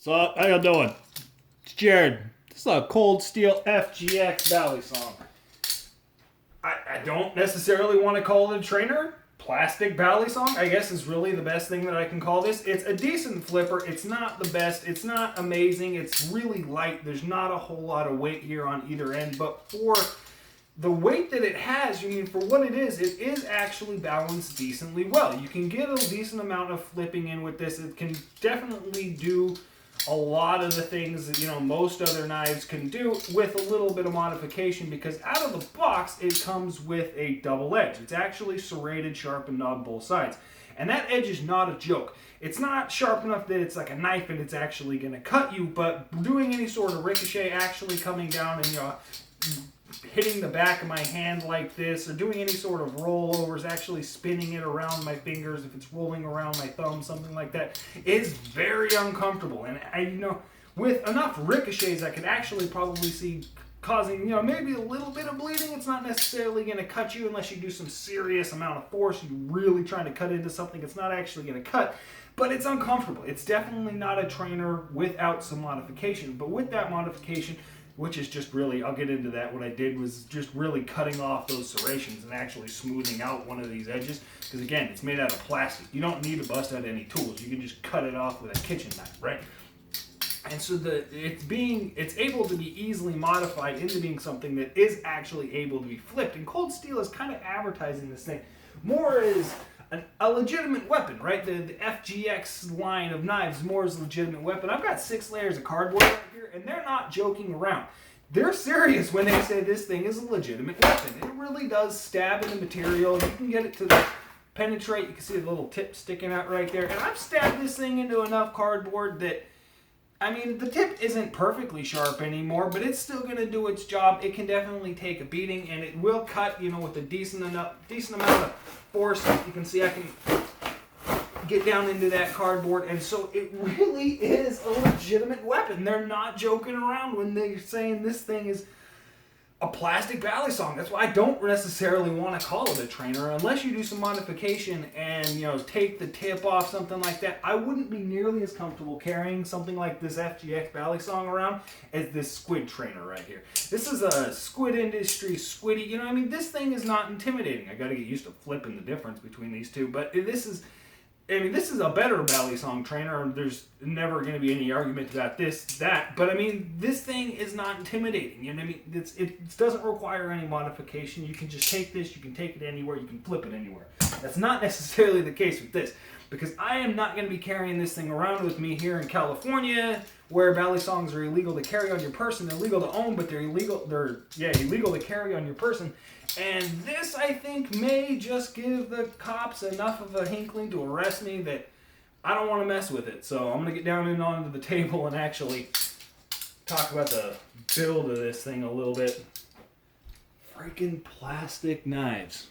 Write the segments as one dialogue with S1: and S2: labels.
S1: So, how you doing? It's Jared. This is a Cold Steel FGX Balisong. I don't necessarily want to call it a trainer. Plastic Balisong, I guess, is really the best thing that I can call this. It's a decent flipper. It's not the best. It's not amazing. It's really light. There's not a whole lot of weight here on either end. But for the weight that it has, I mean, for what it is actually balanced decently well. You can get a decent amount of flipping in with this. It can definitely do a lot of the things that, you know, most other knives can do with a little bit of modification, because out of the box it comes with a double edge. It's actually serrated, sharpened on both sides, and that edge is not a joke. It's not sharp enough that it's like a knife and it's actually going to cut you, but doing any sort of ricochet, actually coming down and, you know, hitting the back of my hand like this, or doing any sort of rollovers, actually spinning it around my fingers, if it's rolling around my thumb, something like that, is very uncomfortable. And you know, with enough ricochets, I could actually probably see causing, you know, maybe a little bit of bleeding. It's not necessarily going to cut you unless you do some serious amount of force. You're really trying to cut into something. It's not actually going to cut, but it's uncomfortable. It's definitely not a trainer without some modification. But with that modification, which is just really, I'll get into that, what I did was just really cutting off those serrations and actually smoothing out one of these edges. Because again, it's made out of plastic. You don't need to bust out any tools. You can just cut it off with a kitchen knife, right? And so it's able to be easily modified into being something that is actually able to be flipped. And Cold Steel is kind of advertising this thing more as a legitimate weapon, right? The FGX line of knives more as a legitimate weapon. I've got 6 layers of cardboard right here, and they're not joking around. They're serious when they say this thing is a legitimate weapon. It really does stab in the material. You can get it to penetrate. You can see the little tip sticking out right there. And I've stabbed this thing into enough cardboard that, I mean, the tip isn't perfectly sharp anymore, but it's still going to do its job. It can definitely take a beating, and it will cut, you know, with a decent amount of force. You can see I can get down into that cardboard, and so it really is a legitimate weapon. They're not joking around when they're saying this thing is a plastic Balisong. That's why I don't necessarily want to call it a trainer unless you do some modification and, you know, take the tip off, something like that. I wouldn't be nearly as comfortable carrying something like this FGX Balisong around as this squid trainer right here. This is a squid industry squiddy, you know, I mean, this thing is not intimidating. I got to get used to flipping the difference between these two, but this is a better Balisong trainer. There's never going to be any argument about that. But I mean, this thing is not intimidating. You know what I mean? It doesn't require any modification. You can just take this. You can take it anywhere. You can flip it anywhere. That's not necessarily the case with this, because I am not going to be carrying this thing around with me here in California, where Balisongs are illegal to carry on your person. They're legal to own, but they're illegal to carry on your person. And this, I think, may just give the cops enough of a hinkling to arrest me that I don't want to mess with it. So I'm going to get down and onto the table and actually talk about the build of this thing a little bit. Freaking plastic knives.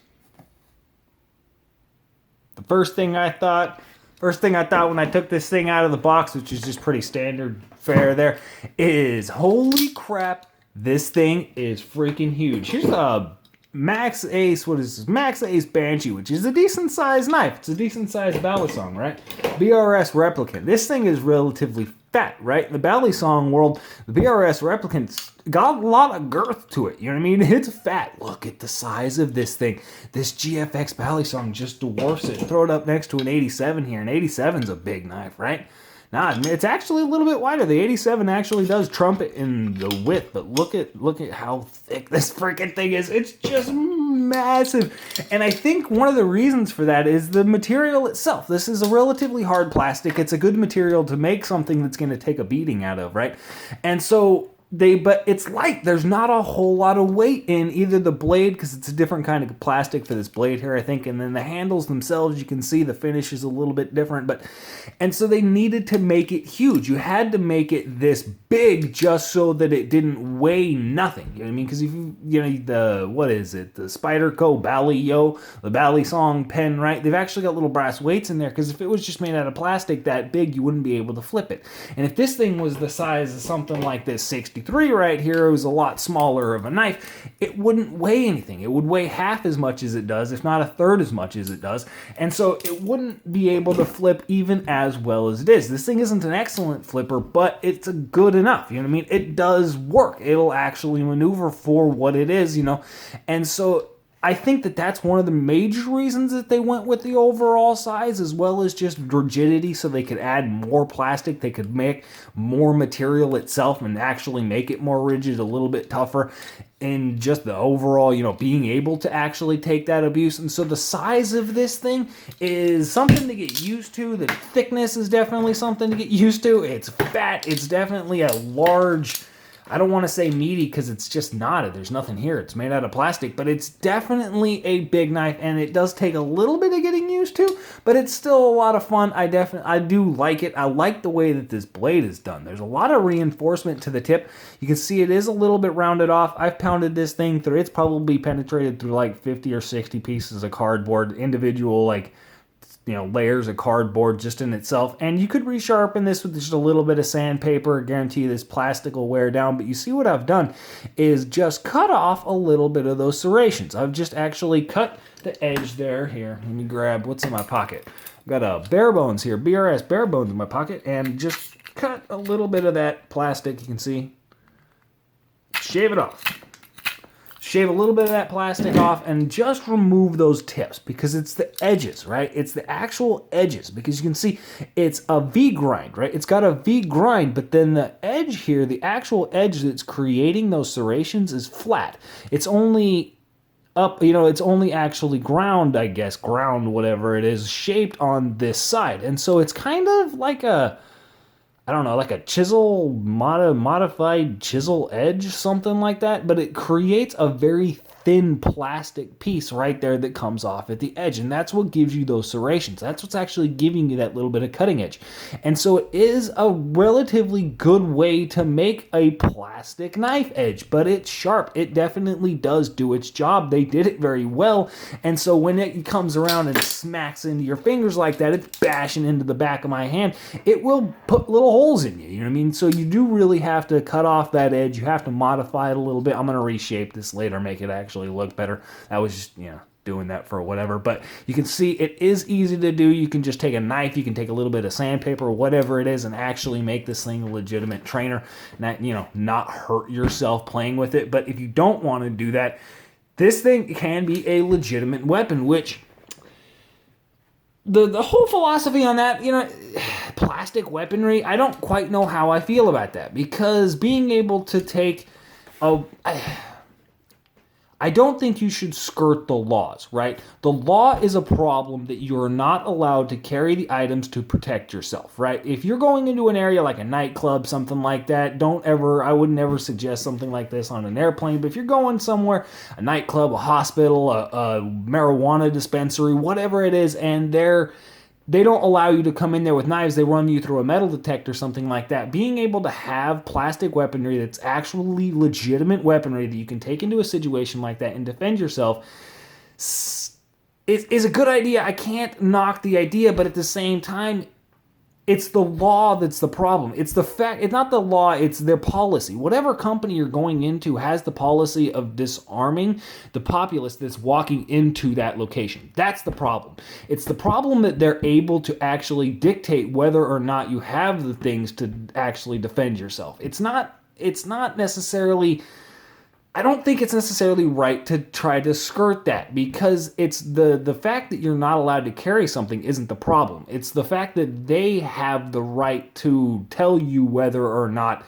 S1: The first thing I thought when I took this thing out of the box, which is just pretty standard fare there, is holy crap, this thing is freaking huge. Here's a Max Ace, what is this? Max Ace Banshee, which is a decent sized knife. It's a decent sized Balisong, right? BRS Replicant. This thing is relatively fat, right? In the Balisong world, the BRS Replicant's got a lot of girth to it. You know what I mean? It's fat. Look at the size of this thing. This GFX Balisong just dwarfs it. Throw it up next to an 87 here. An 87's a big knife, right? Nah, it's actually a little bit wider. The 87 actually does trump it in the width, but look at how thick this freaking thing is. It's just massive. And I think one of the reasons for that is the material itself. This is a relatively hard plastic. It's a good material to make something that's going to take a beating out of, right? And so but it's light. There's not a whole lot of weight in either the blade, because it's a different kind of plastic for this blade here, I think, and then the handles themselves, you can see the finish is a little bit different, and so they needed to make it huge. You had to make it this big just so that it didn't weigh nothing. You know what I mean? Because if you know, the Spyderco Balio, the Balisong pen, right? They've actually got little brass weights in there, because if it was just made out of plastic that big, you wouldn't be able to flip it. And if this thing was the size of something like this 60 23 right here, it was a lot smaller of a knife, it wouldn't weigh anything. It would weigh half as much as it does, if not a third as much as it does. And so it wouldn't be able to flip even as well as it is. This thing isn't an excellent flipper, but it's a good enough. You know what I mean? It does work. It'll actually maneuver for what it is, you know. And so I think that that's one of the major reasons that they went with the overall size, as well as just rigidity, so they could add more plastic, they could make more material itself and actually make it more rigid, a little bit tougher, and just the overall, you know, being able to actually take that abuse. And so the size of this thing is something to get used to. The thickness is definitely something to get used to. It's fat. It's definitely a large... I don't want to say meaty because it's just not. There's nothing here. It's made out of plastic, but it's definitely a big knife, and it does take a little bit of getting used to, but it's still a lot of fun. I do like it. I like the way that this blade is done. There's a lot of reinforcement to the tip. You can see it is a little bit rounded off. I've pounded this thing through. It's probably penetrated through like 50 or 60 pieces of cardboard, individual, like, you know, layers of cardboard just in itself. And you could resharpen this with just a little bit of sandpaper. I guarantee you this plastic will wear down. But you see what I've done is just cut off a little bit of those serrations. I've just actually cut the edge there. Here, let me grab what's in my pocket. I've got a bare bones here, BRS bare bones in my pocket, and just cut a little bit of that plastic. You can see, shave it off. Shave a little bit of that plastic off and just remove those tips, because it's the edges, right? It's the actual edges, because you can see it's a V grind, right? It's got a V grind, but then the edge here, the actual edge that's creating those serrations is flat. It's only up, you know, it's only actually ground, I guess, ground, whatever it is, shaped on this side. And so it's kind of like a, I don't know, like a chisel, modified chisel edge, something like that. But it creates a very thin plastic piece right there that comes off at the edge. And that's what gives you those serrations. That's what's actually giving you that little bit of cutting edge. And so it is a relatively good way to make a plastic knife edge. But it's sharp. It definitely does do its job. They did it very well. And so when it comes around and smacks into your fingers like that, it's bashing into the back of my hand. It will put little holes in you. You know what I mean? So you do really have to cut off that edge. You have to modify it a little bit. I'm going to reshape this later, make it actually look better. I was just, you know, doing that for whatever. But you can see it is easy to do. You can just take a knife, you can take a little bit of sandpaper, whatever it is, and actually make this thing a legitimate trainer. Not, you know, not hurt yourself playing with it. But if you don't want to do that, this thing can be a legitimate weapon, which the whole philosophy on that, you know, plastic weaponry, I don't quite know how I feel about that, because being able to take I don't think you should skirt the laws, right? The law is a problem that you're not allowed to carry the items to protect yourself, right? If you're going into an area like a nightclub, something like that, I would never suggest something like this on an airplane. But if you're going somewhere, a nightclub, a hospital, a marijuana dispensary, whatever it is, and they don't allow you to come in there with knives. They run you through a metal detector, something like that. Being able to have plastic weaponry that's actually legitimate weaponry that you can take into a situation like that and defend yourself is a good idea. I can't knock the idea, but at the same time, it's the law that's the problem. It's the fact, it's not the law, it's their policy. Whatever company you're going into has the policy of disarming the populace that's walking into that location. That's the problem. It's the problem that they're able to actually dictate whether or not you have the things to actually defend yourself. It's not necessarily, I don't think it's necessarily right to try to skirt that, because it's the fact that you're not allowed to carry something isn't the problem. It's the fact that they have the right to tell you whether or not,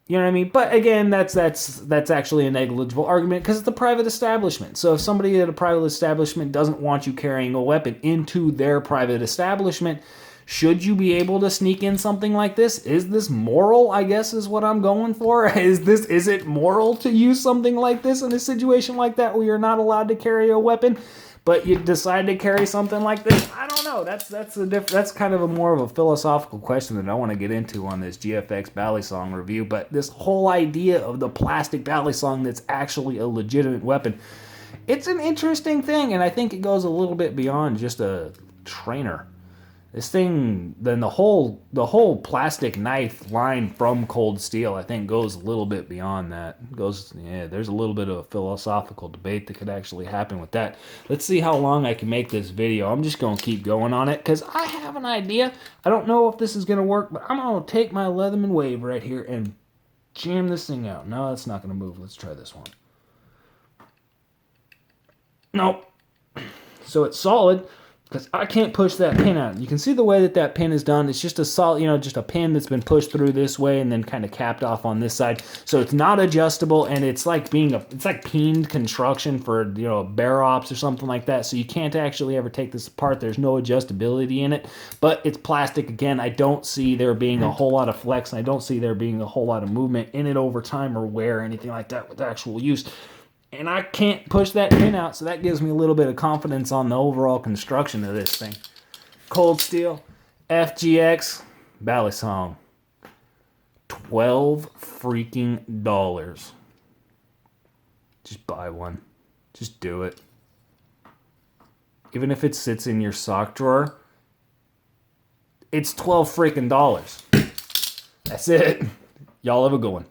S1: you know what I mean? But again, that's actually a negligible argument, because it's a private establishment. So if somebody at a private establishment doesn't want you carrying a weapon into their private establishment, should you be able to sneak in something like this? Is this moral, I guess, is what I'm going for? Is it moral to use something like this in a situation like that where you're not allowed to carry a weapon, but you decide to carry something like this? I don't know. That's kind of more of a philosophical question that I want to get into on this GFX Balisong review. But this whole idea of the plastic Balisong that's actually a legitimate weapon, it's an interesting thing, and I think it goes a little bit beyond just a trainer.
S2: This thing, then the whole plastic knife line from Cold Steel, I think, goes a little bit beyond that. There's a little bit of a philosophical debate that could actually happen with that. Let's see how long I can make this video. I'm just going to keep going on it because I have an idea. I don't know if this is going to work, but I'm going to take my Leatherman Wave right here and jam this thing out. No, that's not going to move. Let's try this one. Nope. So it's solid because I can't push that pin out. You can see the way that that pin is done. It's just a solid, just a pin that's been pushed through this way and then kind of capped off on this side. So it's not adjustable, and it's like it's like peened construction for, bear ops or something like that. So you can't actually ever take this apart. There's no adjustability in it, but it's plastic. Again, I don't see there being a whole lot of flex, and I don't see there being a whole lot of movement in it over time or wear or anything like that with actual use. And I can't push that pin out, so that gives me a little bit of confidence on the overall construction of this thing. Cold Steel FGX Balisong. $12 freaking dollars. Just buy one. Just do it. Even if it sits in your sock drawer, it's $12 freaking dollars. That's it. Y'all have a good one.